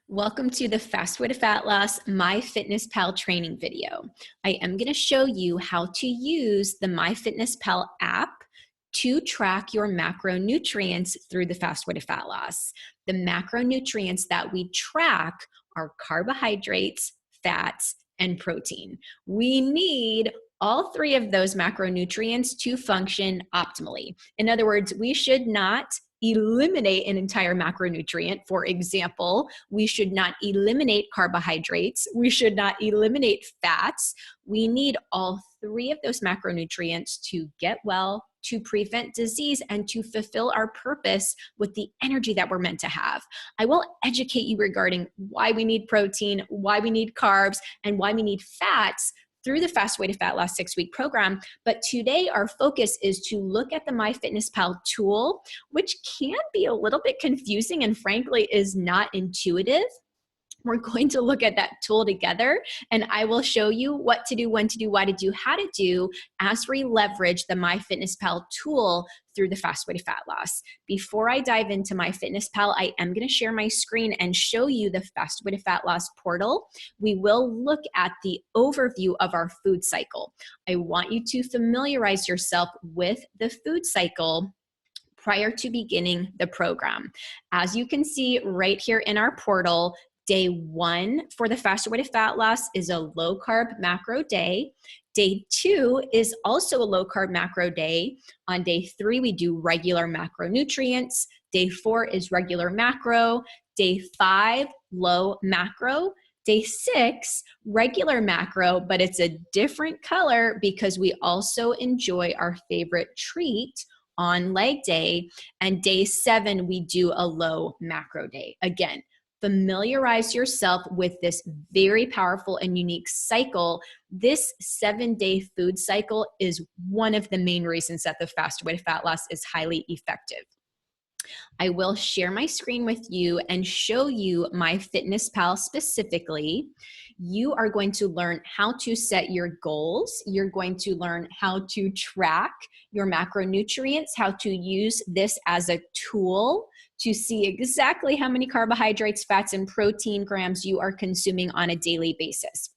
Welcome to the Fast Way to Fat Loss MyFitnessPal training video. I am going to show you how to use the MyFitnessPal app to track your macronutrients through the Fast Way to Fat Loss. The macronutrients that we track are carbohydrates, fats, and protein. We need all three of those macronutrients to function optimally. In other words, we should not eliminate an entire macronutrient. For example, we should not eliminate carbohydrates. We should not eliminate fats. We need all three of those macronutrients to get well, to prevent disease, and to fulfill our purpose with the energy that we're meant to have. I will educate you regarding why we need protein, why we need carbs, and why we need fats through the Fast Way to Fat Loss 6-week program. But today our focus is to look at the MyFitnessPal tool, which can be a little bit confusing and frankly is not intuitive. We're going to look at that tool together, and I will show you what to do, when to do, why to do, how to do as we leverage the MyFitnessPal tool through the Fast Way to Fat Loss. Before I dive into MyFitnessPal, I am going to share my screen and show you the Fast Way to Fat Loss portal. We will look at the overview of our food cycle. I want you to familiarize yourself with the food cycle prior to beginning the program. As you can see right here in our portal, Day 1 for the Fast Way to Fat Loss is a low carb macro day. Day 2 is also a low carb macro day. On day 3, we do regular macronutrients. Day 4 is regular macro. Day 5, low macro. Day 6, regular macro, but it's a different color because we also enjoy our favorite treat on leg day. And day 7, we do a low macro day. Again, familiarize yourself with this very powerful and unique cycle. This 7-day food cycle is one of the main reasons that the Fast Way to Fat Loss is highly effective. I will share my screen with you and show you MyFitnessPal specifically. You are going to learn how to set your goals. You're going to learn how to track your macronutrients, how to use this as a tool to see exactly how many carbohydrates, fats, and protein grams you are consuming on a daily basis.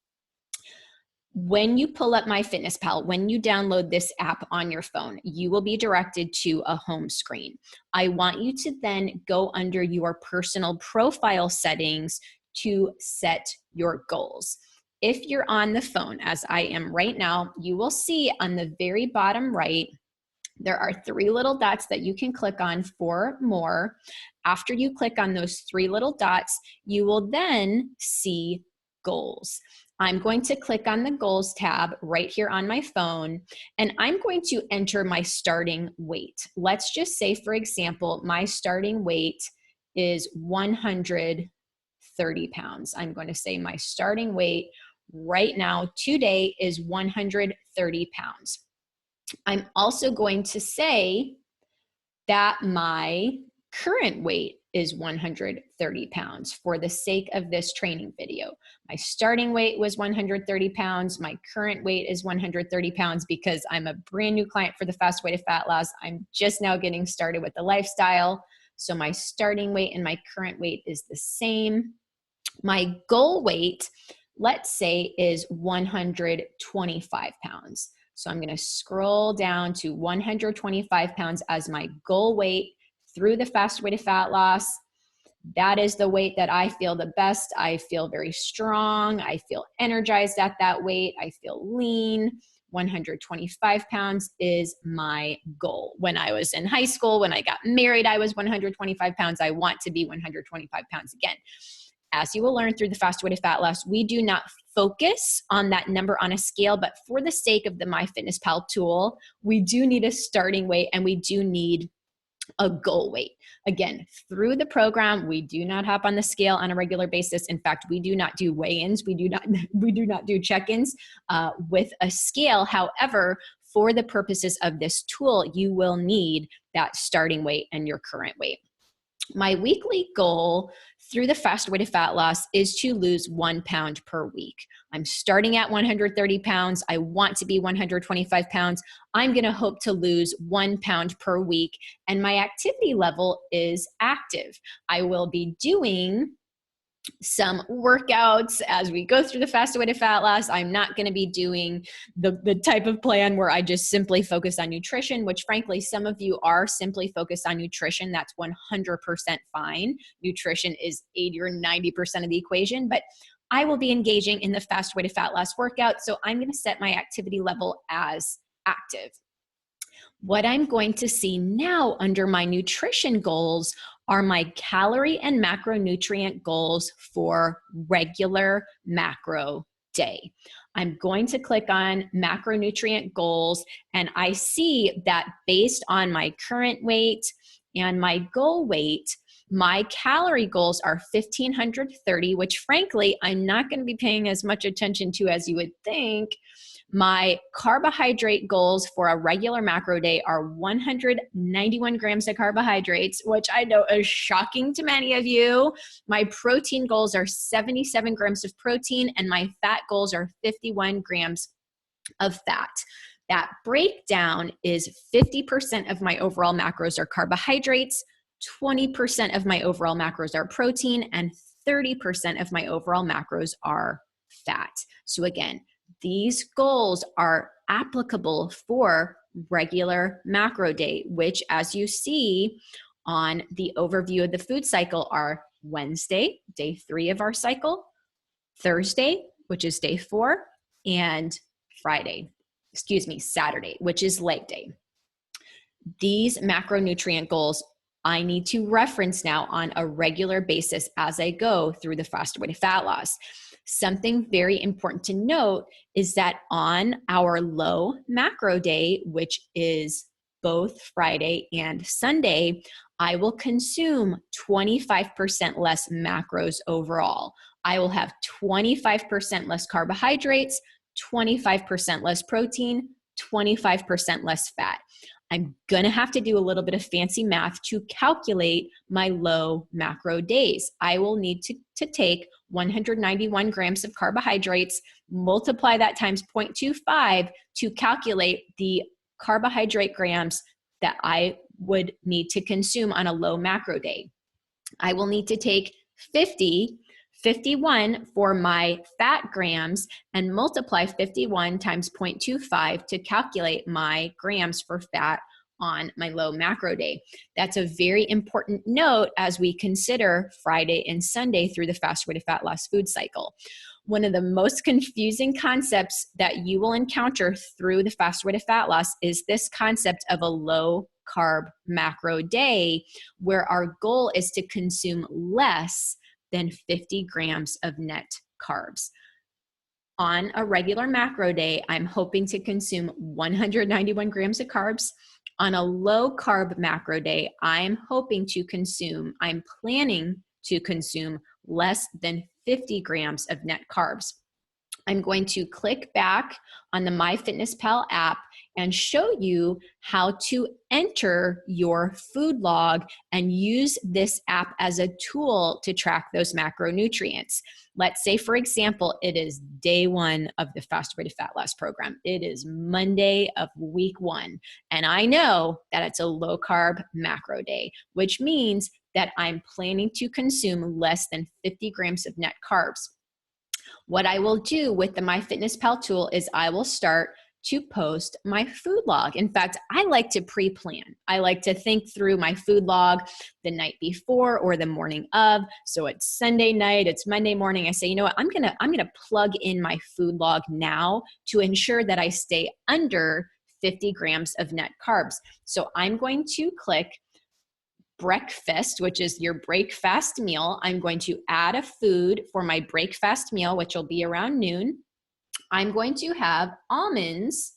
When you pull up MyFitnessPal, when you download this app on your phone, you will be directed to a home screen. I want you to then go under your personal profile settings to set your goals. If you're on the phone, as I am right now, you will see on the very bottom right, there are 3 little dots that you can click on for more. After you click on those 3 little dots, you will then see goals. I'm going to click on the goals tab right here on my phone, and I'm going to enter my starting weight. Let's just say, for example, my starting weight is 130 pounds. I'm going to say my starting weight right now today is 130 pounds. I'm also going to say that my current weight is 130 pounds for the sake of this training video. My starting weight was 130 pounds. My current weight is 130 pounds because I'm a brand new client for the Fast Way to Fat Loss. I'm just now getting started with the lifestyle. So my starting weight and my current weight is the same. My goal weight, let's say, is 125 pounds. So I'm going to scroll down to 125 pounds as my goal weight through the Fast Way to Fat Loss. That is the weight that I feel the best. I feel very strong. I feel energized at that weight. I feel lean. 125 pounds is my goal. When I was in high school, when I got married, I was 125 pounds. I want to be 125 pounds again. As you will learn through the Fast Way to Fat Loss, we do not focus on that number on a scale, but for the sake of the MyFitnessPal tool, we do need a starting weight and we do need a goal weight. Again, through the program, we do not hop on the scale on a regular basis. In fact, we do not do weigh-ins. We do not do check-ins with a scale. However, for the purposes of this tool, you will need that starting weight and your current weight. My weekly goal through the Fast Way to Fat Loss is to lose 1 pound per week. I'm starting at 130 pounds. I want to be 125 pounds. I'm going to hope to lose 1 pound per week. And my activity level is active. I will be doing some workouts as we go through the fastest way to fat loss. I'm not going to be doing the type of plan where I just simply focus on nutrition, which frankly, some of you are simply focused on nutrition. That's 100% fine. Nutrition is 80 or 90% of the equation, but I will be engaging in the fast way to fat loss workout. So I'm going to set my activity level as active. What I'm going to see now under my nutrition goals are my calorie and macronutrient goals for regular macro day. I'm going to click on macronutrient goals, and I see that based on my current weight and my goal weight, my calorie goals are 1,530, which frankly, I'm not going to be paying as much attention to as you would think. My carbohydrate goals for a regular macro day are 191 grams of carbohydrates, which I know is shocking to many of you. My protein goals are 77 grams of protein, and my fat goals are 51 grams of fat. That breakdown is 50% of my overall macros are carbohydrates, 20% of my overall macros are protein, and 30% of my overall macros are fat. So again, these goals are applicable for regular macro day, which, as you see on the overview of the food cycle, are Wednesday, day 3 of our cycle, Thursday, which is day 4, and Saturday, which is leg day. These macronutrient goals I need to reference now on a regular basis as I go through the fast way to fat loss. Something very important to note is that on our low macro day, which is both Friday and Sunday, I will consume 25% less macros overall. I will have 25% less carbohydrates, 25% less protein, 25% less fat. I'm going to have to do a little bit of fancy math to calculate my low macro days. I will need to take 191 grams of carbohydrates, multiply that times 0.25 to calculate the carbohydrate grams that I would need to consume on a low macro day. I will need to take 51 for my fat grams and multiply 51 times 0.25 to calculate my grams for fat on my low macro day. That's a very important note as we consider Friday and Sunday through the fast way to fat loss food cycle. One of the most confusing concepts that you will encounter through the fast way to fat loss is this concept of a low carb macro day, where our goal is to consume less than 50 grams of net carbs. On a regular macro day, I'm hoping to consume 191 grams of carbs. On a low carb macro day, I'm planning to consume less than 50 grams of net carbs. I'm going to click back on the MyFitnessPal app and show you how to enter your food log and use this app as a tool to track those macronutrients. Let's say, for example, it is day 1 of the Fast Way to Fat Loss program. It is Monday of week 1, and I know that it's a low carb macro day, which means that I'm planning to consume less than 50 grams of net carbs. What I will do with the MyFitnessPal tool is I will start to post my food log. In fact, I like to pre-plan. I like to think through my food log the night before or the morning of. So it's Sunday night, it's Monday morning. I say, you know what, I'm gonna plug in my food log now to ensure that I stay under 50 grams of net carbs. So I'm going to click breakfast, which is your breakfast meal. I'm going to add a food for my breakfast meal, which will be around noon. I'm going to have almonds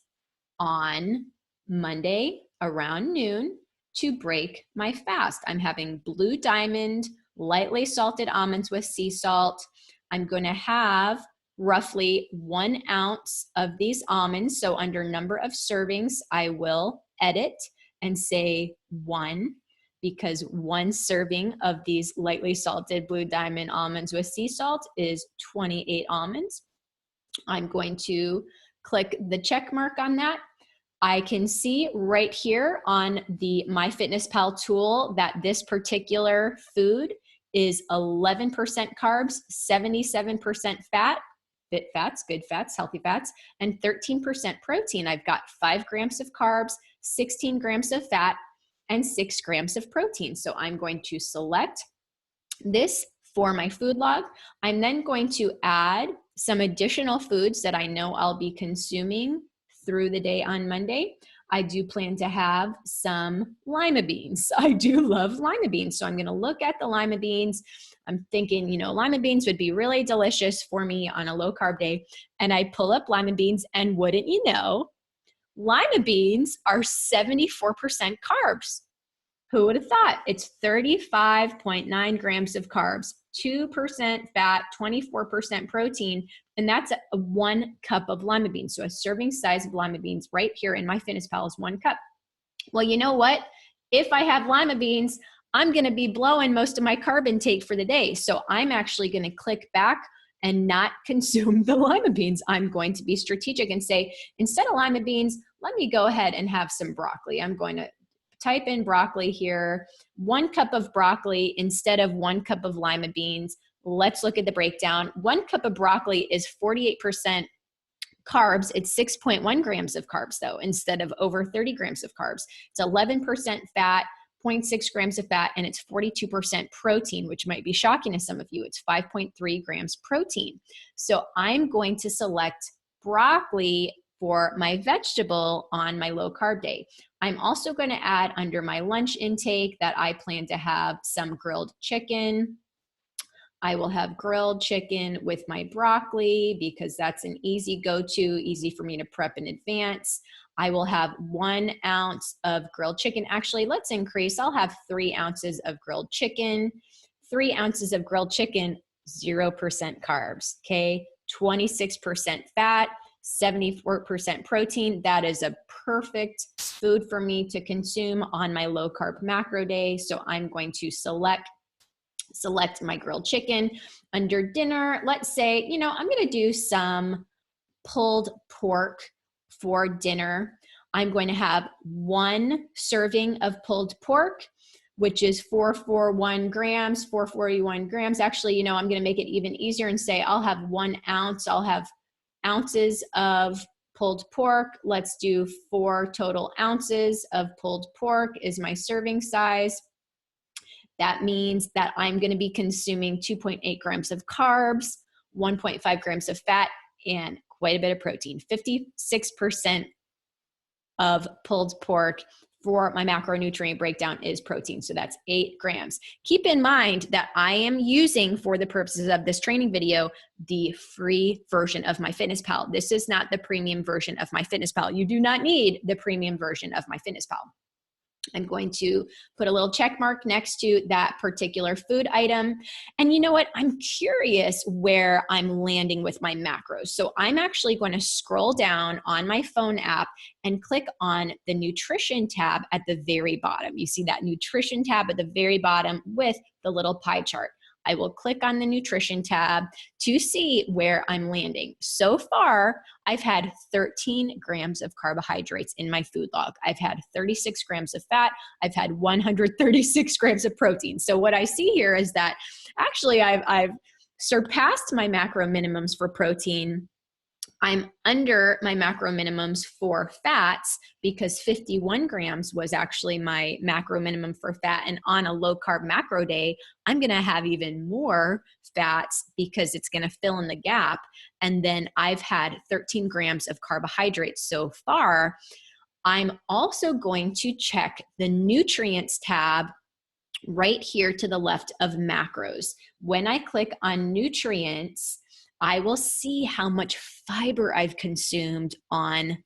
on Monday around noon to break my fast. I'm having Blue Diamond, lightly salted almonds with sea salt. I'm going to have roughly 1 ounce of these almonds. So under number of servings, I will edit and say 1, because 1 serving of these lightly salted Blue Diamond almonds with sea salt is 28 almonds. I'm going to click the check mark on that. I can see right here on the MyFitnessPal tool that this particular food is 11% carbs, 77% fat, fit fats, good fats, healthy fats, and 13% protein. I've got 5 grams of carbs, 16 grams of fat, and 6 grams of protein. So I'm going to select this for my food log. I'm then going to add some additional foods that I know I'll be consuming through the day on Monday. I do plan to have some lima beans. I do love lima beans. So I'm going to look at the lima beans. I'm thinking, you know, lima beans would be really delicious for me on a low carb day. And I pull up lima beans, and wouldn't you know, lima beans are 74% carbs. Who would have thought? It's 35.9 grams of carbs, 2% fat, 24% protein, and that's a 1 cup of lima beans. So a serving size of lima beans right here in MyFitnessPal is 1 cup. Well, you know what? If I have lima beans, I'm going to be blowing most of my carb intake for the day. So I'm actually going to click back and not consume the lima beans. I'm going to be strategic and say, instead of lima beans, let me go ahead and have some broccoli. I'm going to type in broccoli here, 1 cup of broccoli instead of 1 cup of lima beans. Let's look at the breakdown. 1 cup of broccoli is 48% carbs. It's 6.1 grams of carbs though, instead of over 30 grams of carbs. It's 11% fat, 0.6 grams of fat, and it's 42% protein, which might be shocking to some of you. It's 5.3 grams protein. So I'm going to select broccoli for my vegetable on my low carb day. I'm also going to add under my lunch intake that I plan to have some grilled chicken. I will have grilled chicken with my broccoli because that's an easy go-to, easy for me to prep in advance. I will have 1 ounce of grilled chicken. Actually, let's increase. I'll have 3 ounces of grilled chicken. 3 ounces of grilled chicken, 0% carbs, okay? 26% fat, 74% protein. That is a perfect food for me to consume on my low carb macro day. So I'm going to select my grilled chicken. Under dinner, let's say, you know, I'm going to do some pulled pork for dinner. I'm going to have 1 serving of pulled pork, which is 441 grams, 441 grams. Actually, you know, I'm going to make it even easier and say I'll have 1 ounce. I'll have ounces of pulled pork. Let's do 4 total ounces of pulled pork is my serving size. That means that I'm going to be consuming 2.8 grams of carbs, 1.5 grams of fat, and quite a bit of protein. 56% of pulled pork for my macronutrient breakdown is protein. So that's 8 grams. Keep in mind that I am using, for the purposes of this training video, the free version of MyFitnessPal. This is not the premium version of MyFitnessPal. You do not need the premium version of MyFitnessPal. I'm going to put a little check mark next to that particular food item. And you know what? I'm curious where I'm landing with my macros. So I'm actually going to scroll down on my phone app and click on the nutrition tab at the very bottom. You see that nutrition tab at the very bottom with the little pie chart. I will click on the nutrition tab to see where I'm landing. So far, I've had 13 grams of carbohydrates in my food log. I've had 36 grams of fat. I've had 136 grams of protein. So what I see here is that actually I've surpassed my macro minimums for protein. I'm under my macro minimums for fats because 51 grams was actually my macro minimum for fat. And on a low carb macro day, I'm going to have even more fats because it's going to fill in the gap. And then I've had 13 grams of carbohydrates so far. I'm also going to check the nutrients tab right here to the left of macros. When I click on nutrients, I will see how much fiber I've consumed on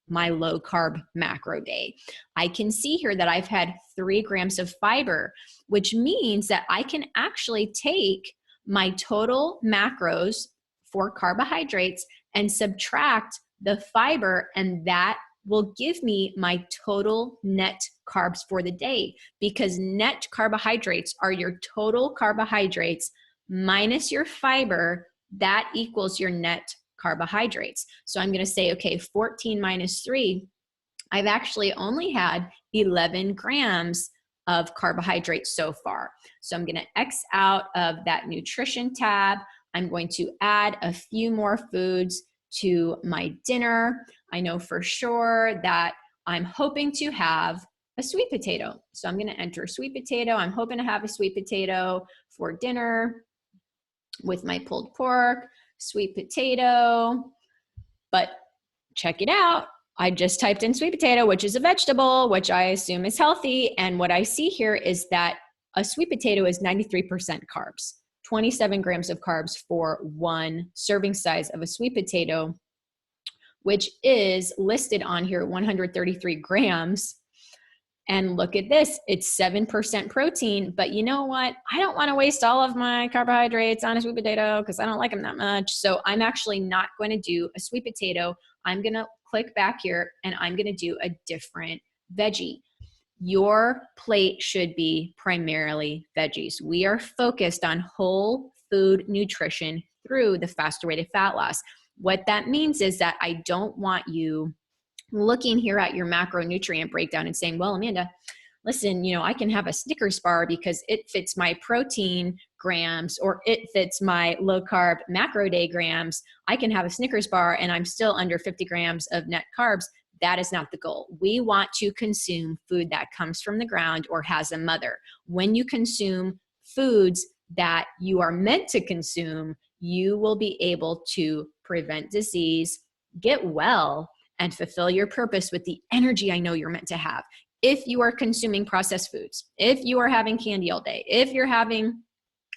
my low carb macro day. I can see here that I've had 3 grams of fiber, which means that I can actually take my total macros for carbohydrates and subtract the fiber, and that will give me my total net carbs for the day, because net carbohydrates are your total carbohydrates minus your fiber. That equals your net carbohydrates. So I'm going to say, okay, 14 minus 3, I've actually only had 11 grams of carbohydrates so far. So I'm gonna X out of that nutrition tab. I'm going to add a few more foods to my dinner. I know for sure that I'm hoping to have a sweet potato. So I'm gonna enter sweet potato. I'm hoping to have a sweet potato for dinner with my pulled pork, sweet potato. But check it out. I just typed in sweet potato, which is a vegetable, which I assume is healthy. And what I see here is that a sweet potato is 93% carbs, 27 grams of carbs for one serving size of a sweet potato, which is listed on here 133 grams. And look at this, it's 7% protein, but you know what? I don't want to waste all of my carbohydrates on a sweet potato because I don't like them that much. So I'm actually not going to do a sweet potato. I'm going to click back here and I'm going to do a different veggie. Your plate should be primarily veggies. We are focused on whole food nutrition through the faster way to fat loss. What that means is that I don't want you looking here at your macronutrient breakdown and saying, well, Amanda, listen, I can have a Snickers bar because it fits my protein grams or it fits my low carb macro day grams. I can have a Snickers bar and I'm still under 50 grams of net carbs. That is not the goal. We want to consume food that comes from the ground or has a mother. When you consume foods that you are meant to consume, you will be able to prevent disease, get well, and fulfill your purpose with the energy I know you're meant to have. If you are consuming processed foods, if you are having candy all day, if you're having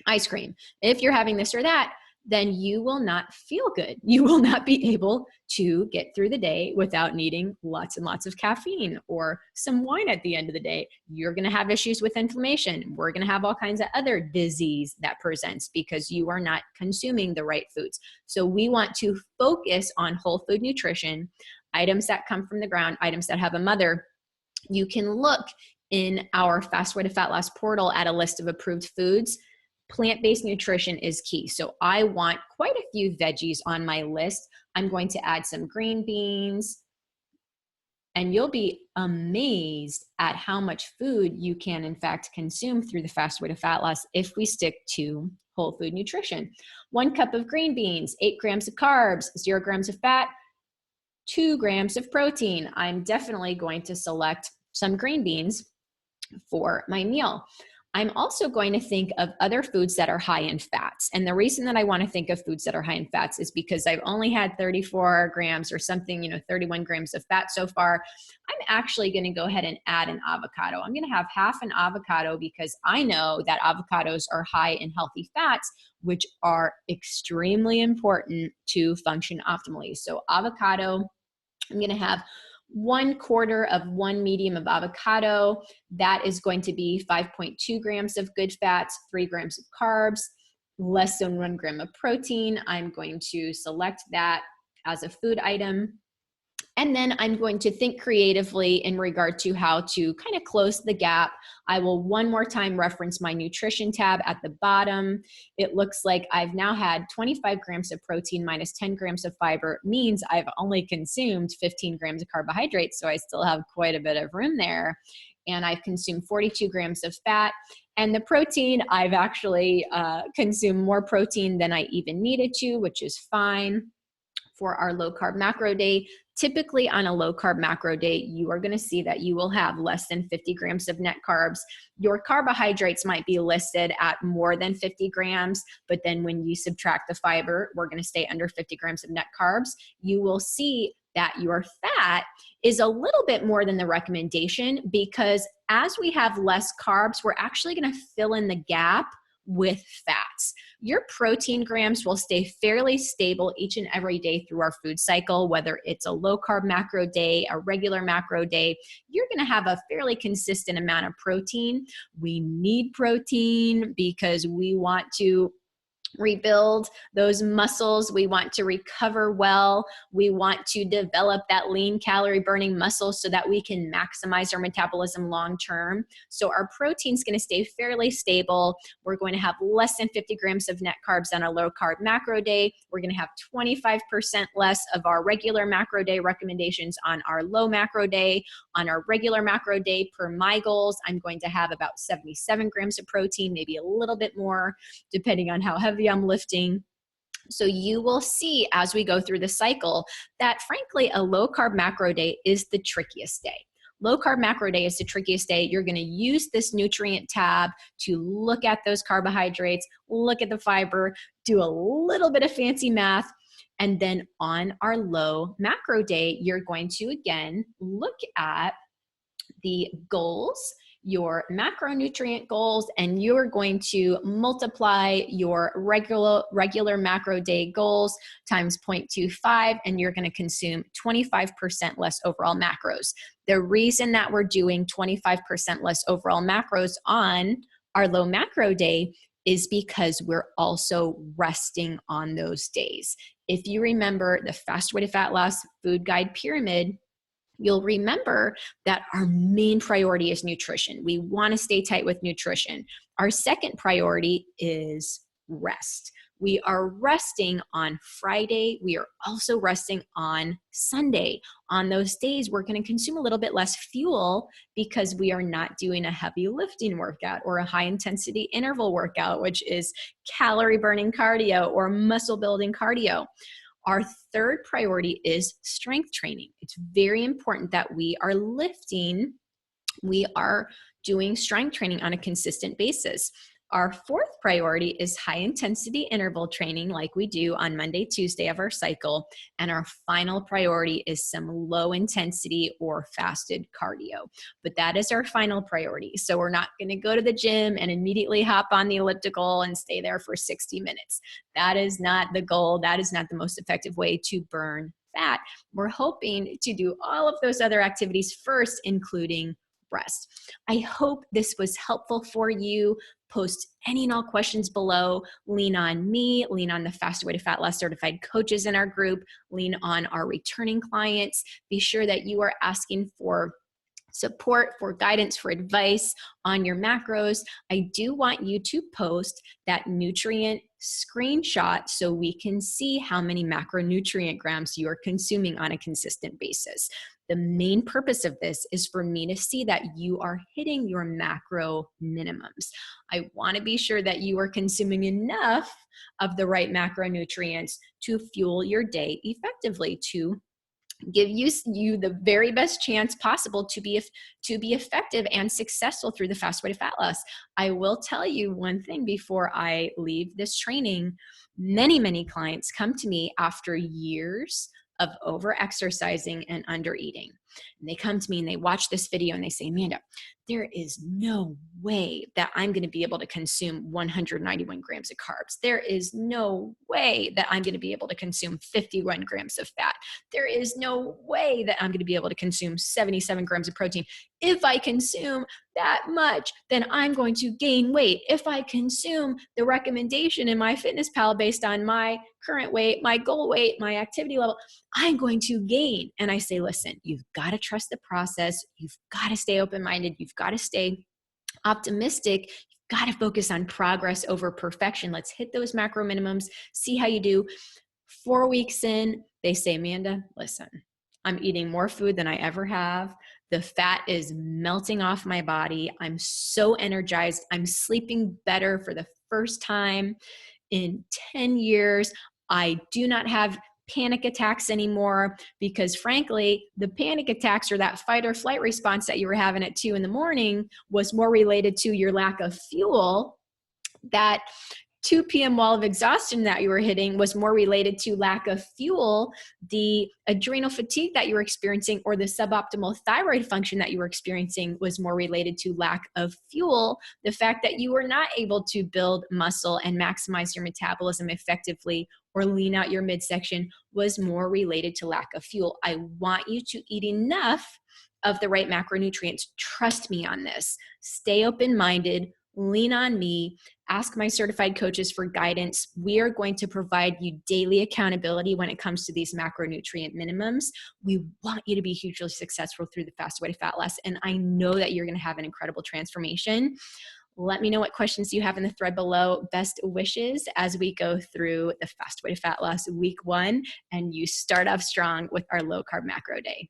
ice cream, if you're having this or that, then you will not feel good. You will not be able to get through the day without needing lots and lots of caffeine or some wine at the end of the day. You're going to have issues with inflammation. We're going to have all kinds of other disease that presents because you are not consuming the right foods. So we want to focus on whole food nutrition, items that come from the ground, items that have a mother. You can look in our Fast Way to Fat Loss portal at a list of approved foods. Plant-based nutrition is key. So I want quite a few veggies on my list. I'm going to add some green beans, and you'll be amazed at how much food you can in fact consume through the Fast Way to Fat Loss if we stick to whole food nutrition. 1 cup of green beans, 8 grams of carbs, 0 grams of fat, 2 grams of protein. I'm definitely going to select some green beans for my meal. I'm also going to think of other foods that are high in fats. And the reason that I want to think of foods that are high in fats is because I've only had 34 grams or something, 31 grams of fat so far. I'm actually going to go ahead and add an avocado. I'm going to have half an avocado because I know that avocados are high in healthy fats, which are extremely important to function optimally. So avocado, I'm going to have 1/4 of 1 medium of avocado. That is going to be 5.2 grams of good fats, 3 grams of carbs, less than 1 gram of protein. I'm going to select that as a food item. And then I'm going to think creatively in regard to how to kind of close the gap. I will one more time reference my nutrition tab at the bottom. It looks like I've now had 25 grams of protein minus 10 grams of fiber, means I've only consumed 15 grams of carbohydrates, so I still have quite a bit of room there. And I've consumed 42 grams of fat. And the protein, I've actually consumed more protein than I even needed to, which is fine for our low carb macro day. Typically on a low carb macro day, you are going to see that you will have less than 50 grams of net carbs. Your carbohydrates might be listed at more than 50 grams, but then when you subtract the fiber, we're going to stay under 50 grams of net carbs. You will see that your fat is a little bit more than the recommendation because as we have less carbs, we're actually going to fill in the gap with fats. Your protein grams will stay fairly stable each and every day through our food cycle, whether it's a low carb macro day, a regular macro day, you're going to have a fairly consistent amount of protein. We need protein because we want to rebuild those muscles. We want to recover well. We want to develop that lean calorie burning muscle so that we can maximize our metabolism long term. So our protein is going to stay fairly stable. We're going to have less than 50 grams of net carbs on a low carb macro day. We're going to have 25% less of our regular macro day recommendations on our low macro day. On our regular macro day, per my goals, I'm going to have about 77 grams of protein, maybe a little bit more, depending on how heavy I'm lifting. So you will see as we go through the cycle that frankly, a low carb macro day is the trickiest day. Low carb macro day is the trickiest day. You're going to use this nutrient tab to look at those carbohydrates, look at the fiber, do a little bit of fancy math. And then on our low macro day, you're going to again look at the goals, your macronutrient goals, and you're going to multiply your regular macro day goals times 0.25, and you're going to consume 25% less overall macros. The reason that we're doing 25% less overall macros on our low macro day is because we're also resting on those days. If you remember the Fast Way to Fat Loss Food Guide Pyramid, you'll remember that our main priority is nutrition. We want to stay tight with nutrition. Our second priority is rest. We are resting on Friday. We are also resting on Sunday. On those days, we're going to consume a little bit less fuel because we are not doing a heavy lifting workout or a high intensity interval workout, which is calorie burning cardio or muscle building cardio. Our third priority is strength training. It's very important that we are lifting, we are doing strength training on a consistent basis. Our fourth priority is high intensity interval training like we do on Monday, Tuesday of our cycle. And our final priority is some low intensity or fasted cardio. But that is our final priority. So we're not going to go to the gym and immediately hop on the elliptical and stay there for 60 minutes. That is not the goal. That is not the most effective way to burn fat. We're hoping to do all of those other activities first, including rest. I hope this was helpful for you. Post any and all questions below. Lean on me, lean on the Fast Way to Fat Loss certified coaches in our group, lean on our returning clients. Be sure that you are asking for support, for guidance, for advice on your macros. I do want you to post that nutrient screenshot so we can see how many macronutrient grams you are consuming on a consistent basis. The main purpose of this is for me to see that you are hitting your macro minimums. I want to be sure that you are consuming enough of the right macronutrients to fuel your day effectively, to give you the very best chance possible to be effective and successful through the Fast Way to Fat Loss. I will tell you one thing before I leave this training. Many clients come to me after years of over exercising and under eating. And they come to me and they watch this video and they say, Amanda, there is no way that I'm going to be able to consume 191 grams of carbs. There is no way that I'm going to be able to consume 51 grams of fat. There is no way that I'm going to be able to consume 77 grams of protein. If I consume that much, then I'm going to gain weight. If I consume the recommendation in MyFitnessPal based on my current weight, my goal weight, my activity level, I'm going to gain. And I say, listen, you've got to trust the process. You've got to stay open-minded. You've got to stay optimistic. You've got to focus on progress over perfection. Let's hit those macro minimums, see how you do. 4 weeks in, they say, Amanda, listen, I'm eating more food than I ever have. The fat is melting off my body. I'm so energized. I'm sleeping better for the first time in 10 years. I do not have panic attacks anymore because frankly, the panic attacks or that fight or flight response that you were having at 2 a.m. was more related to your lack of fuel. That 2 p.m. wall of exhaustion that you were hitting was more related to lack of fuel. The adrenal fatigue that you were experiencing or the suboptimal thyroid function that you were experiencing was more related to lack of fuel. The fact that you were not able to build muscle and maximize your metabolism effectively or lean out your midsection was more related to lack of fuel. I want you to eat enough of the right macronutrients. Trust me on this. Stay open-minded. lean on me, ask my certified coaches for guidance. We are going to provide you daily accountability when it comes to these macronutrient minimums. We want you to be hugely successful through the Fast Way to Fat Loss. And I know that you're going to have an incredible transformation. Let me know what questions you have in the thread below. Best wishes as we go through the Fast Way to Fat Loss week 1 and you start off strong with our low carb macro day.